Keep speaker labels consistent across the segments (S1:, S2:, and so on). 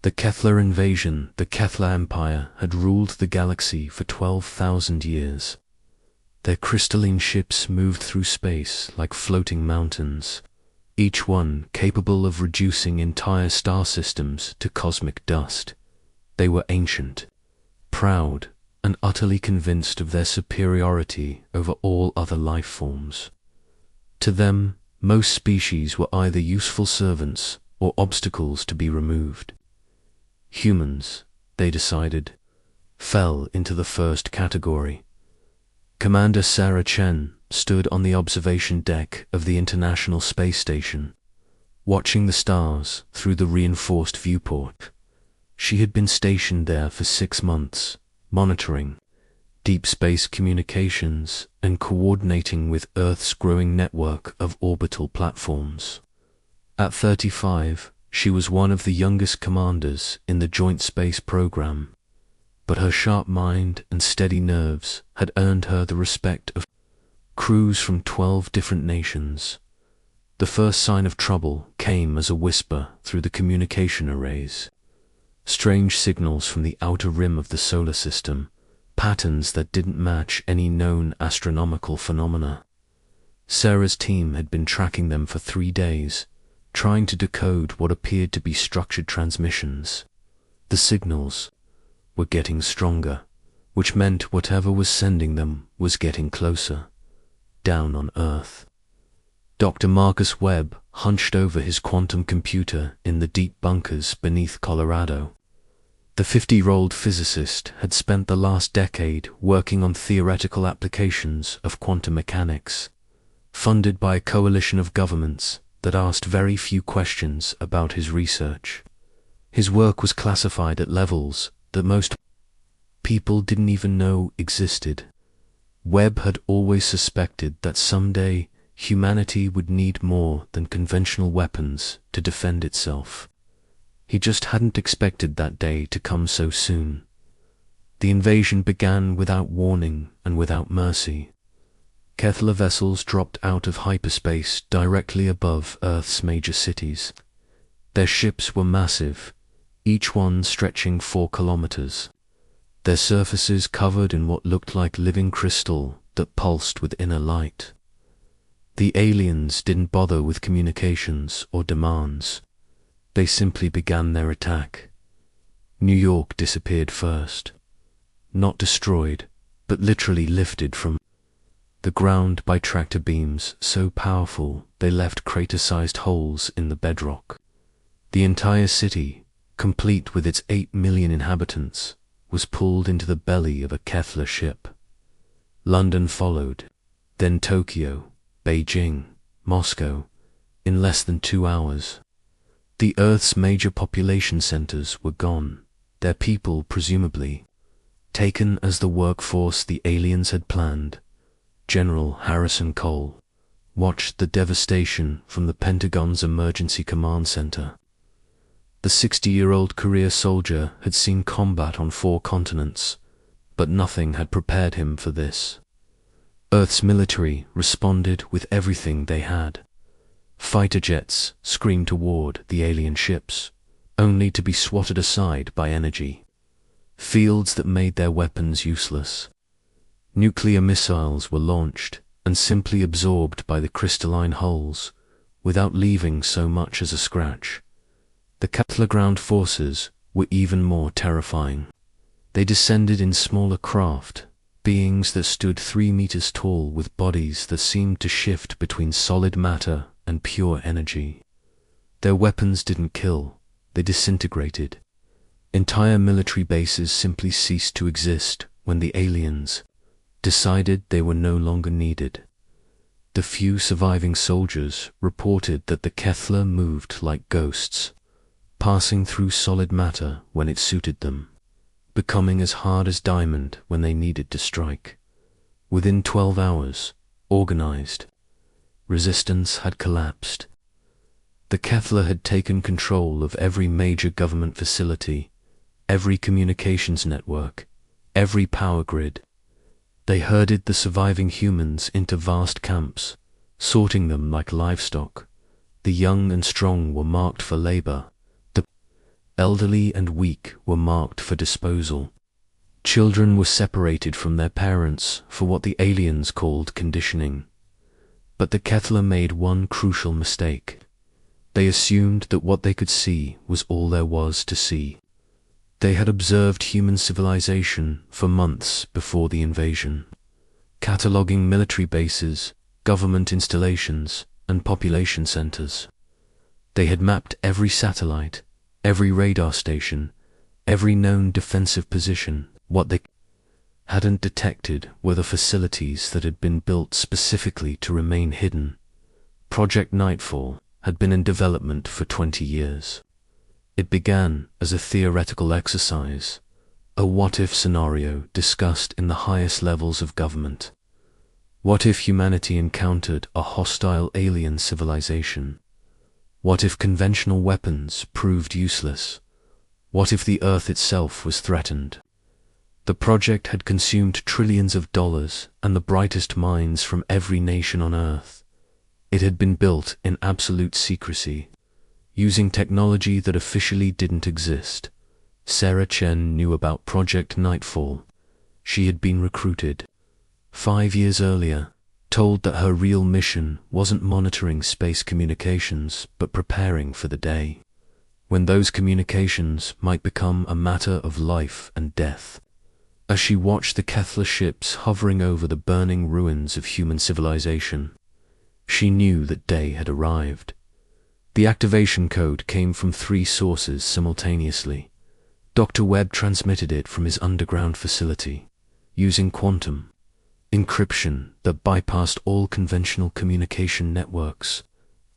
S1: The Kethler invasion, the Kethler Empire, had ruled the galaxy for 12,000 years. Their crystalline ships moved through space like floating mountains, each one capable of reducing entire star systems to cosmic dust. They were ancient, proud, and utterly convinced of their superiority over all other life forms. To them, most species were either useful servants or obstacles to be removed. Humans, they decided, fell into the first category. Commander Sarah Chen stood on the observation deck of the International Space Station, watching the stars through the reinforced viewport. She had been stationed there for 6 months, monitoring deep space communications and coordinating with Earth's growing network of orbital platforms. At 35, she was one of the youngest commanders in the Joint Space Program, but her sharp mind and steady nerves had earned her the respect of crews from 12 different nations. The first sign of trouble came as a whisper through the communication arrays. Strange signals from the outer rim of the solar system, patterns that didn't match any known astronomical phenomena. Sarah's team had been tracking them for 3 days, trying to decode what appeared to be structured transmissions. The signals were getting stronger, which meant whatever was sending them was getting closer, down on Earth. Dr. Marcus Webb hunched over his quantum computer in the deep bunkers beneath Colorado. The 50-year-old physicist had spent the last decade working on theoretical applications of quantum mechanics, funded by a coalition of governments that asked very few questions about his research. His work was classified at levels that most people didn't even know existed. Webb had always suspected that someday humanity would need more than conventional weapons to defend itself. He just hadn't expected that day to come so soon. The invasion began without warning and without mercy. Kethler vessels dropped out of hyperspace directly above Earth's major cities. Their ships were massive, each one stretching 4 kilometers. Their surfaces covered in what looked like living crystal that pulsed with inner light. The aliens didn't bother with communications or demands. They simply began their attack. New York disappeared first. Not destroyed, but literally lifted from the ground by tractor beams so powerful they left crater-sized holes in the bedrock. The entire city, complete with its 8 million inhabitants, was pulled into the belly of a Kethler ship. London followed, then Tokyo, Beijing, Moscow, in less than 2 hours. The Earth's major population centers were gone, their people presumably taken as the workforce the aliens had planned. General Harrison Cole watched the devastation from the Pentagon's Emergency Command Center. The 60-year-old career soldier had seen combat on 4 continents, but nothing had prepared him for this. Earth's military responded with everything they had. Fighter jets screamed toward the alien ships, only to be swatted aside by energy. Fields that made their weapons useless. Nuclear missiles were launched and simply absorbed by the crystalline hulls, without leaving so much as a scratch. The Kethler ground forces were even more terrifying. They descended in smaller craft, beings that stood 3 meters tall with bodies that seemed to shift between solid matter and pure energy. Their weapons didn't kill, they disintegrated. Entire military bases simply ceased to exist when the aliens decided they were no longer needed. The few surviving soldiers reported that the Kethler moved like ghosts, passing through solid matter when it suited them, becoming as hard as diamond when they needed to strike. Within 12 hours, organized resistance had collapsed. The Kethler had taken control of every major government facility, every communications network, every power grid. They herded the surviving humans into vast camps, sorting them like livestock. The young and strong were marked for labor. The elderly and weak, were marked for disposal. Children were separated from their parents for what the aliens called conditioning. But the Kethler made one crucial mistake. They assumed that what they could see was all there was to see. They had observed human civilization for months before the invasion, cataloging military bases, government installations, and population centers. They had mapped every satellite, every radar station, every known defensive position. What they hadn't detected were the facilities that had been built specifically to remain hidden. Project Nightfall had been in development for 20 years. It began as a theoretical exercise, a what-if scenario discussed in the highest levels of government. What if humanity encountered a hostile alien civilization? What if conventional weapons proved useless? What if the Earth itself was threatened? The project had consumed trillions of dollars and the brightest minds from every nation on Earth. It had been built in absolute secrecy, using technology that officially didn't exist. Sarah Chen knew about Project Nightfall. She had been recruited 5 years earlier, told that her real mission wasn't monitoring space communications, but preparing for the day when those communications might become a matter of life and death. As she watched the Kethler ships hovering over the burning ruins of human civilization, she knew that day had arrived. The activation code came from 3 sources simultaneously. Dr. Webb transmitted it from his underground facility, using quantum encryption that bypassed all conventional communication networks.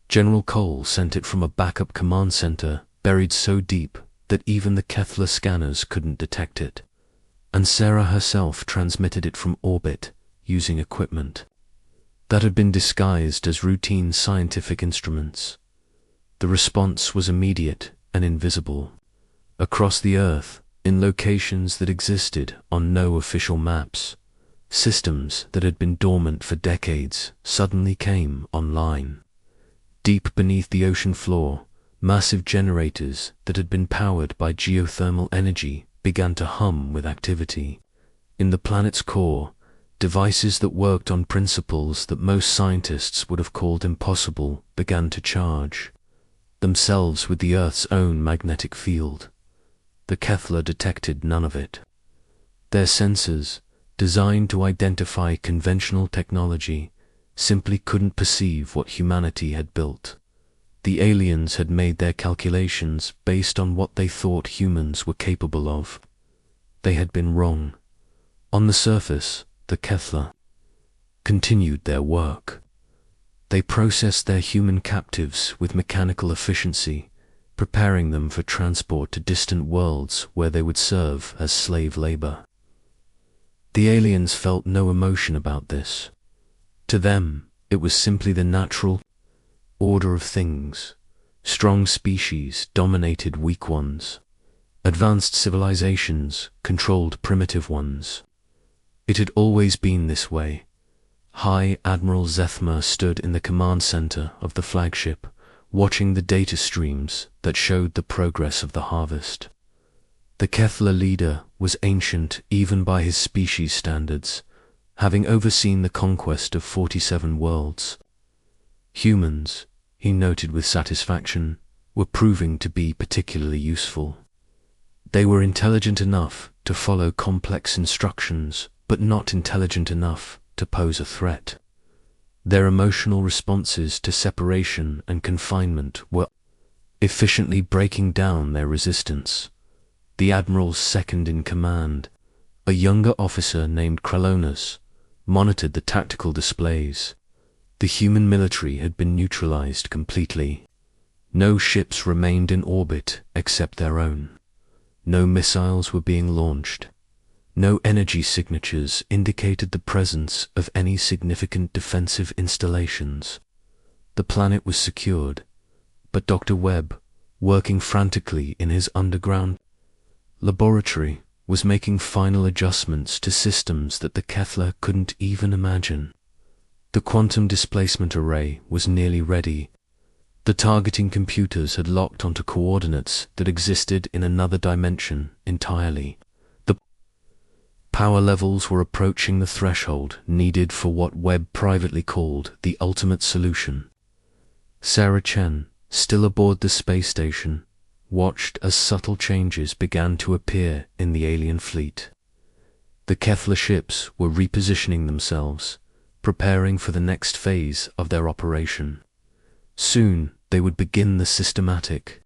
S1: General Cole sent it from a backup command center buried so deep that even the Kethler scanners couldn't detect it. And Sarah herself transmitted it from orbit using equipment that had been disguised as routine scientific instruments. The response was immediate and invisible. Across the Earth, in locations that existed on no official maps, systems that had been dormant for decades suddenly came online. Deep beneath the ocean floor, massive generators that had been powered by geothermal energy began to hum with activity. In the planet's core, devices that worked on principles that most scientists would have called impossible began to charge, themselves with the Earth's own magnetic field. The Kethler detected none of it. Their sensors, designed to identify conventional technology, simply couldn't perceive what humanity had built. The aliens had made their calculations based on what they thought humans were capable of. They had been wrong. On the surface, the Kethler continued their work. They processed their human captives with mechanical efficiency, preparing them for transport to distant worlds where they would serve as slave labor. The aliens felt no emotion about this. To them, it was simply the natural order of things. Strong species dominated weak ones. Advanced civilizations controlled primitive ones. It had always been this way. High Admiral Zethmer stood in the command center of the flagship, watching the data streams that showed the progress of the harvest. The Kethler leader was ancient even by his species standards, having overseen the conquest of 47 worlds. Humans, he noted with satisfaction, were proving to be particularly useful. They were intelligent enough to follow complex instructions, but not intelligent enough to pose a threat. Their emotional responses to separation and confinement were efficiently breaking down their resistance. The Admiral's second-in-command, a younger officer named Kralonas, monitored the tactical displays. The human military had been neutralized completely. No ships remained in orbit except their own. No missiles were being launched. No energy signatures indicated the presence of any significant defensive installations. The planet was secured, but Dr. Webb, working frantically in his underground laboratory, was making final adjustments to systems that the Kethler couldn't even imagine. The quantum displacement array was nearly ready. The targeting computers had locked onto coordinates that existed in another dimension entirely. The power levels were approaching the threshold needed for what Webb privately called the ultimate solution. Sarah Chen, still aboard the space station, watched as subtle changes began to appear in the alien fleet. The Kefler ships were repositioning themselves, preparing for the next phase of their operation. Soon they would begin the systematic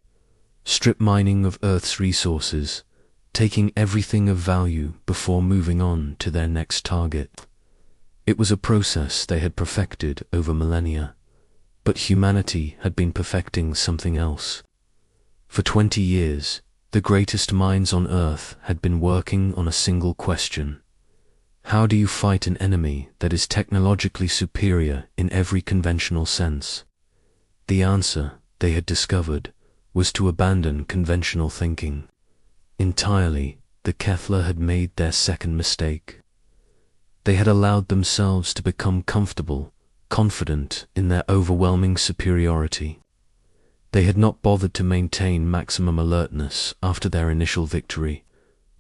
S1: strip mining of Earth's resources, taking everything of value before moving on to their next target. It was a process they had perfected over millennia, but humanity had been perfecting something else. For 20 years, the greatest minds on Earth had been working on a single question. How do you fight an enemy that is technologically superior in every conventional sense? The answer, they had discovered, was to abandon conventional thinking. Entirely, the Kefler had made their second mistake. They had allowed themselves to become comfortable, confident in their overwhelming superiority. They had not bothered to maintain maximum alertness after their initial victory.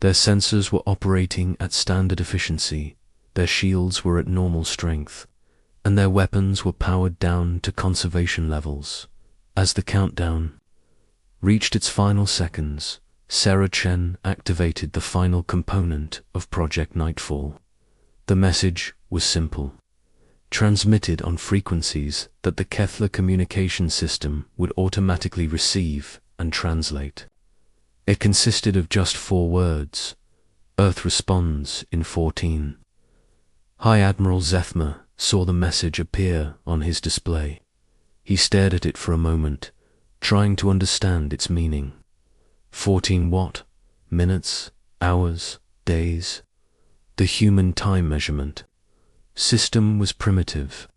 S1: Their sensors were operating at standard efficiency, their shields were at normal strength, and their weapons were powered down to conservation levels. As the countdown reached its final seconds, Sarah Chen activated the final component of Project Nightfall. The message was simple, transmitted on frequencies that the Kefler communication system would automatically receive and translate. It consisted of just 4 words. Earth responds in 14. High Admiral Zethmer saw the message appear on his display. He stared at it for a moment, trying to understand its meaning. 14 what? Minutes? Hours? Days? The human time measurement system was primitive,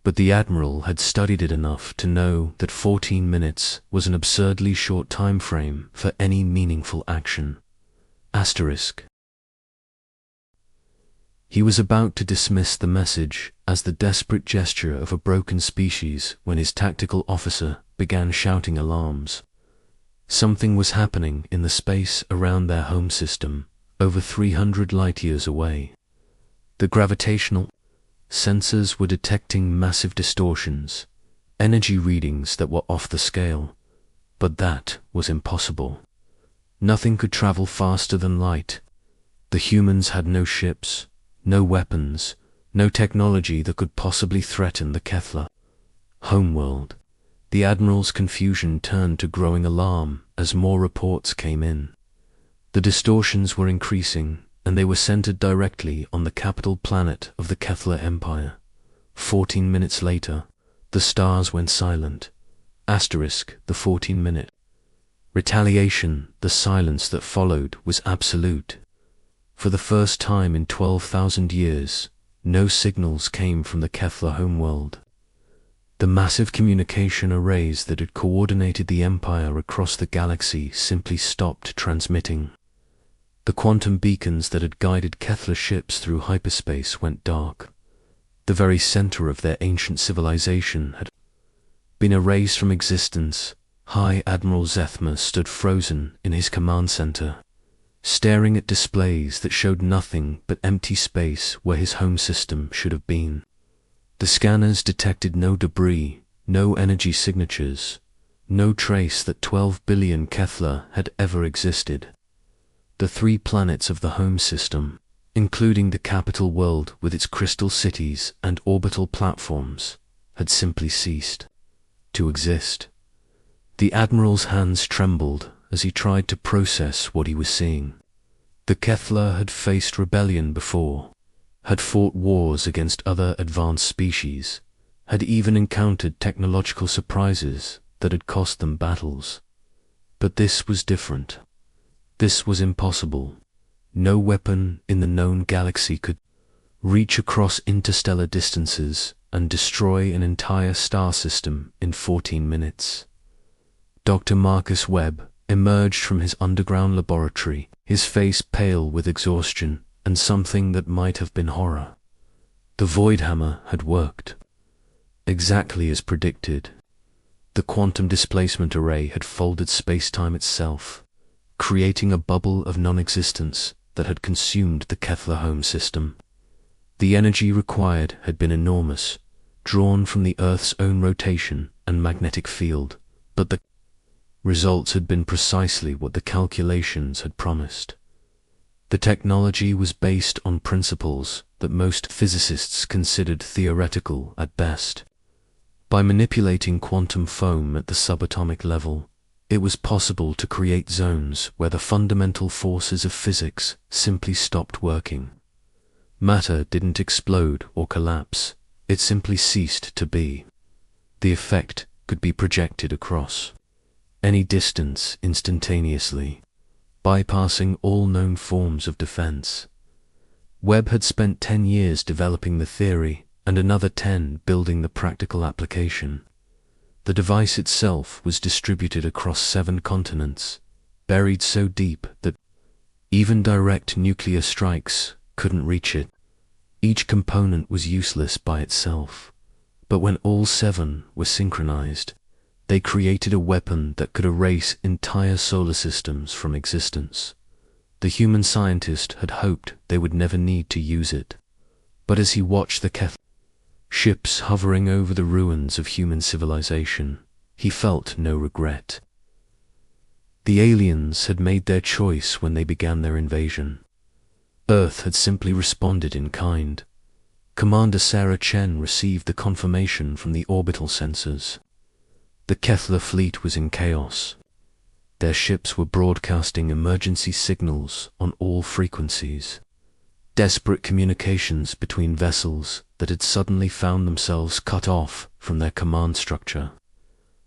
S1: but the Admiral had studied it enough to know that 14 minutes was an absurdly short time frame for any meaningful action. Asterisk. He was about to dismiss the message as the desperate gesture of a broken species when his tactical officer began shouting alarms. Something was happening in the space around their home system, over 300 light-years away. The gravitational sensors were detecting massive distortions, energy readings that were off the scale, but that was impossible. Nothing could travel faster than light. The humans had no ships, no weapons, no technology that could possibly threaten the Kefler homeworld. The Admiral's confusion turned to growing alarm as more reports came in. The distortions were increasing, and they were centered directly on the capital planet of the Kefler Empire. 14 minutes later, the stars went silent. Asterisk, the 14-minute retaliation, the silence that followed was absolute. For the first time in 12,000 years, no signals came from the Kefler homeworld. The massive communication arrays that had coordinated the Empire across the galaxy simply stopped transmitting. The quantum beacons that had guided Kefler ships through hyperspace went dark. The very center of their ancient civilization had been erased from existence. High Admiral Zethmer stood frozen in his command center, staring at displays that showed nothing but empty space where his home system should have been. The scanners detected no debris, no energy signatures, no trace that 12 billion Kefler had ever existed. The 3 planets of the home system, including the capital world with its crystal cities and orbital platforms, had simply ceased to exist. The Admiral's hands trembled as he tried to process what he was seeing. The Kefler had faced rebellion before, had fought wars against other advanced species, had even encountered technological surprises that had cost them battles. But this was different. This was impossible. No weapon in the known galaxy could reach across interstellar distances and destroy an entire star system in 14 minutes. Dr. Marcus Webb emerged from his underground laboratory, his face pale with exhaustion and something that might have been horror. The Void Hammer had worked. Exactly as predicted. The quantum displacement array had folded space-time itself, creating a bubble of non-existence that had consumed the Kethler home system. The energy required had been enormous, drawn from the Earth's own rotation and magnetic field, but the results had been precisely what the calculations had promised. The technology was based on principles that most physicists considered theoretical at best. By manipulating quantum foam at the subatomic level, it was possible to create zones where the fundamental forces of physics simply stopped working. Matter didn't explode or collapse, it simply ceased to be. The effect could be projected across any distance instantaneously, bypassing all known forms of defense. Webb had spent 10 years developing the theory and another 10 building the practical application. The device itself was distributed across 7 continents, buried so deep that even direct nuclear strikes couldn't reach it. Each component was useless by itself, but when all 7 were synchronized, they created a weapon that could erase entire solar systems from existence. The human scientist had hoped they would never need to use it, but as he watched the Kethler ships hovering over the ruins of human civilization, he felt no regret. The aliens had made their choice when they began their invasion. Earth had simply responded in kind. Commander Sarah Chen received the confirmation from the orbital sensors. The Kethler fleet was in chaos. Their ships were broadcasting emergency signals on all frequencies. Desperate communications between vessels that had suddenly found themselves cut off from their command structure.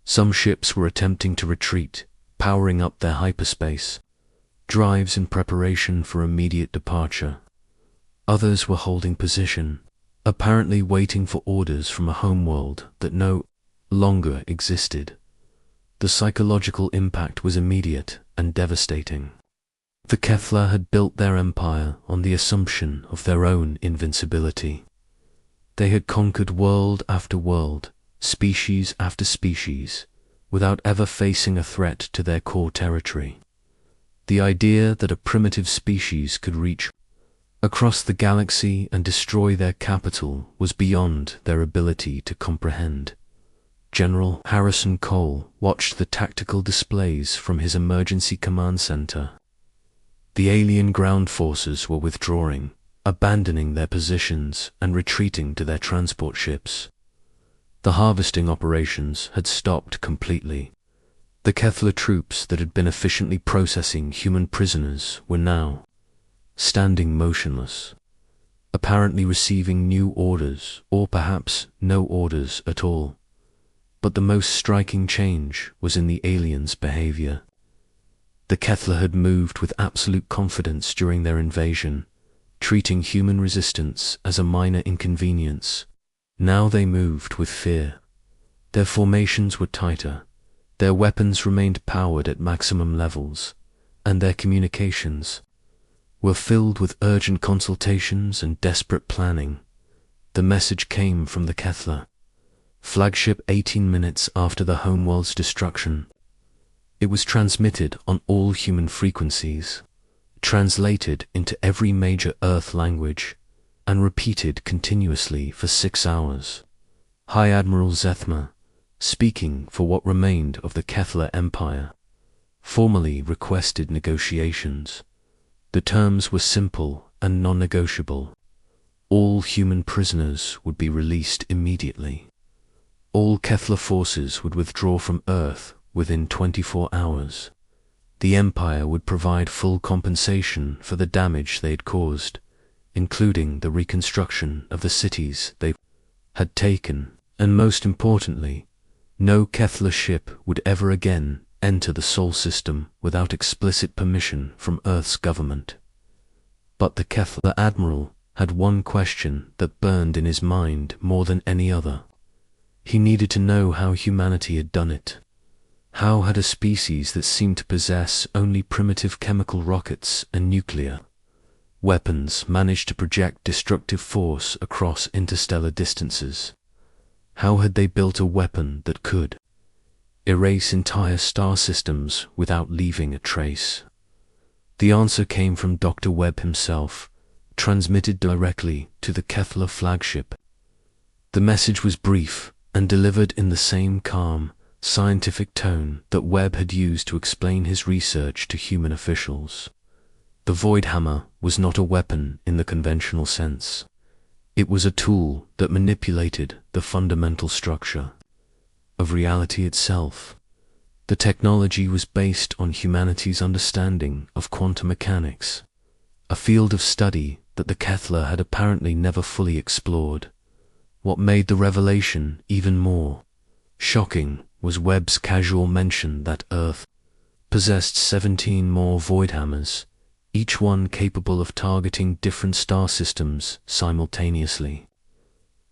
S1: Some ships were attempting to retreat, powering up their hyperspace drives in preparation for immediate departure. Others were holding position, apparently waiting for orders from a homeworld that no longer existed. The psychological impact was immediate and devastating. The Kethler had built their empire on the assumption of their own invincibility. They had conquered world after world, species after species, without ever facing a threat to their core territory. The idea that a primitive species could reach across the galaxy and destroy their capital was beyond their ability to comprehend. General Harrison Cole watched the tactical displays from his emergency command center. The alien ground forces were withdrawing, abandoning their positions and retreating to their transport ships. The harvesting operations had stopped completely. The Kethler troops that had been efficiently processing human prisoners were now standing motionless, apparently receiving new orders, or perhaps no orders at all. But the most striking change was in the aliens' behavior. The Kethler had moved with absolute confidence during their invasion, treating human resistance as a minor inconvenience. Now they moved with fear. Their formations were tighter, their weapons remained powered at maximum levels, and their communications were filled with urgent consultations and desperate planning. The message came from the Kethler flagship 18 minutes after the homeworld's destruction. It was transmitted on all human frequencies, translated into every major Earth language, and repeated continuously for 6 hours. High Admiral Zethma, speaking for what remained of the Kethler Empire, formally requested negotiations. The terms were simple and non-negotiable. All human prisoners would be released immediately. All Kethler forces would withdraw from Earth within 24 hours. The Empire would provide full compensation for the damage they had caused, including the reconstruction of the cities they had taken, and most importantly, no Kethler ship would ever again enter the Sol system without explicit permission from Earth's government. But the Kethler Admiral had one question that burned in his mind more than any other. He needed to know how humanity had done it. How had a species that seemed to possess only primitive chemical rockets and nuclear weapons managed to project destructive force across interstellar distances? How had they built a weapon that could erase entire star systems without leaving a trace? The answer came from Dr. Webb himself, transmitted directly to the Kepler flagship. The message was brief and delivered in the same calm, scientific tone that Webb had used to explain his research to human officials. The Void Hammer was not a weapon in the conventional sense. It was a tool that manipulated the fundamental structure of reality itself. The technology was based on humanity's understanding of quantum mechanics, a field of study that the Kepler had apparently never fully explored. What made the revelation even more shocking was Webb's casual mention that Earth possessed 17 more Void Hammers, each one capable of targeting different star systems simultaneously.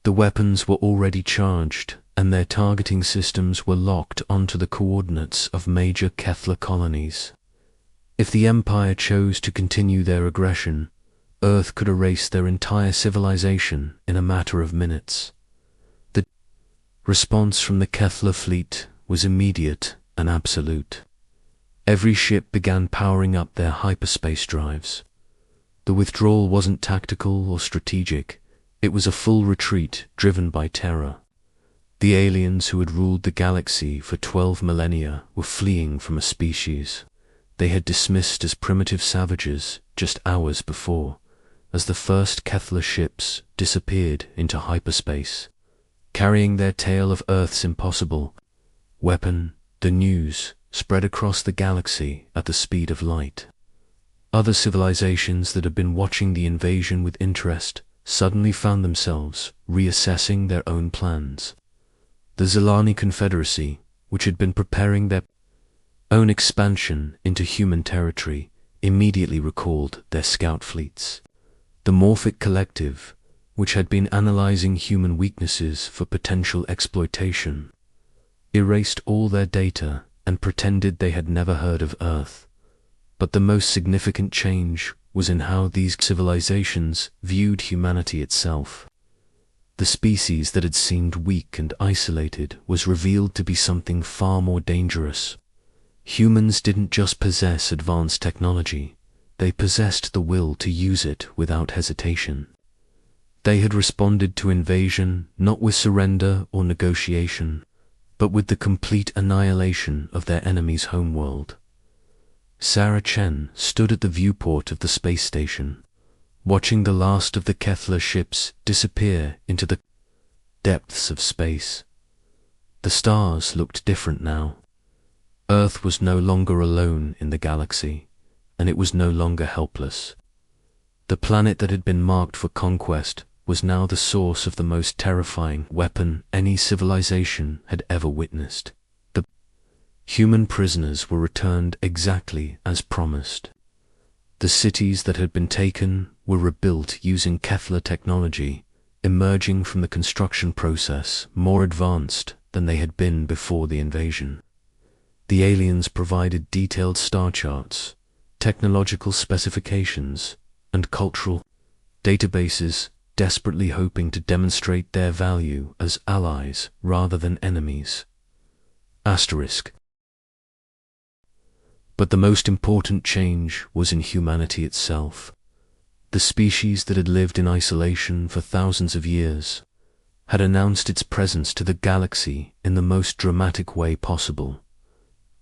S1: The weapons were already charged, and their targeting systems were locked onto the coordinates of major Kepler colonies. If the Empire chose to continue their aggression, Earth could erase their entire civilization in a matter of minutes. The response from the Kepler fleet was immediate and absolute. Every ship began powering up their hyperspace drives. The withdrawal wasn't tactical or strategic, it was a full retreat driven by terror. The aliens who had ruled the galaxy for 12 millennia were fleeing from a species they had dismissed as primitive savages just hours before, as the first Kepler ships disappeared into hyperspace, carrying their tale of Earth's impossible weapon. The news spread across the galaxy at the speed of light. Other civilizations that had been watching the invasion with interest suddenly found themselves reassessing their own plans. The Zilani Confederacy, which had been preparing their own expansion into human territory, immediately recalled their scout fleets. The Morphic Collective, which had been analyzing human weaknesses for potential exploitation, erased all their data and pretended they had never heard of Earth. But the most significant change was in how these civilizations viewed humanity itself. The species that had seemed weak and isolated was revealed to be something far more dangerous. Humans didn't just possess advanced technology, they possessed the will to use it without hesitation. They had responded to invasion not with surrender or negotiation, but with the complete annihilation of their enemy's homeworld. Sarah Chen stood at the viewport of the space station, watching the last of the Kepler ships disappear into the depths of space. The stars looked different now. Earth was no longer alone in the galaxy, and it was no longer helpless. The planet that had been marked for conquest was now the source of the most terrifying weapon any civilization had ever witnessed. The human prisoners were returned exactly as promised. The cities that had been taken were rebuilt using Kepler technology, emerging from the construction process more advanced than they had been before the invasion. The aliens provided detailed star charts, technological specifications, and cultural databases, desperately hoping to demonstrate their value as allies rather than enemies. Asterisk. But the most important change was in humanity itself. The species that had lived in isolation for thousands of years had announced its presence to the galaxy in the most dramatic way possible.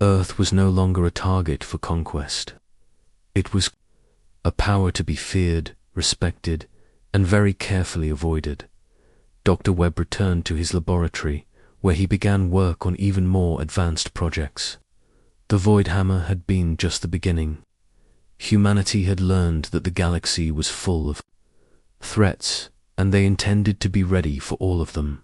S1: Earth was no longer a target for conquest. It was a power to be feared, respected, and very carefully avoided. Dr. Webb returned to his laboratory, where he began work on even more advanced projects. The Void Hammer had been just the beginning. Humanity had learned that the galaxy was full of threats, and they intended to be ready for all of them.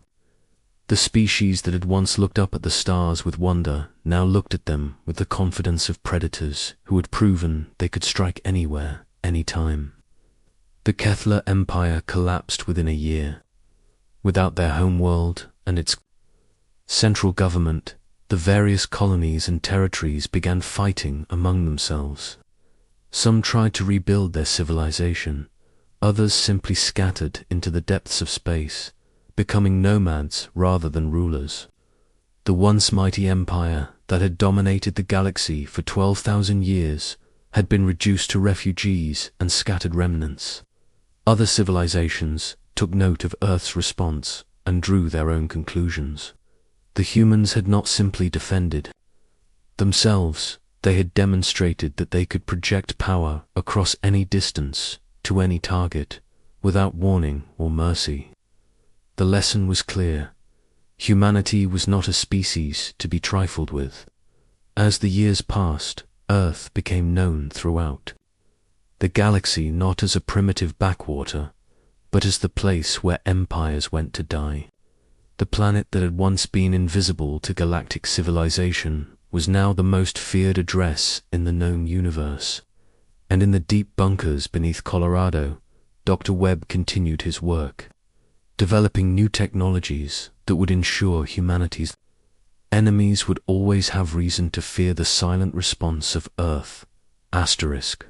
S1: The species that had once looked up at the stars with wonder now looked at them with the confidence of predators who had proven they could strike anywhere, anytime. The Kepler Empire collapsed within a year. Without their homeworld and its central government, the various colonies and territories began fighting among themselves. Some tried to rebuild their civilization, others simply scattered into the depths of space, becoming nomads rather than rulers. The once mighty empire that had dominated the galaxy for 12,000 years had been reduced to refugees and scattered remnants. Other civilizations took note of Earth's response and drew their own conclusions. The humans had not simply defended themselves, they had demonstrated that they could project power across any distance to any target, without warning or mercy. The lesson was clear. Humanity was not a species to be trifled with. As the years passed, Earth became known throughout the galaxy not as a primitive backwater, but as the place where empires went to die. The planet that had once been invisible to galactic civilization was now the most feared address in the known universe. And in the deep bunkers beneath Colorado, Dr. Webb continued his work, developing new technologies that would ensure humanity's enemies would always have reason to fear the silent response of Earth. Asterisk.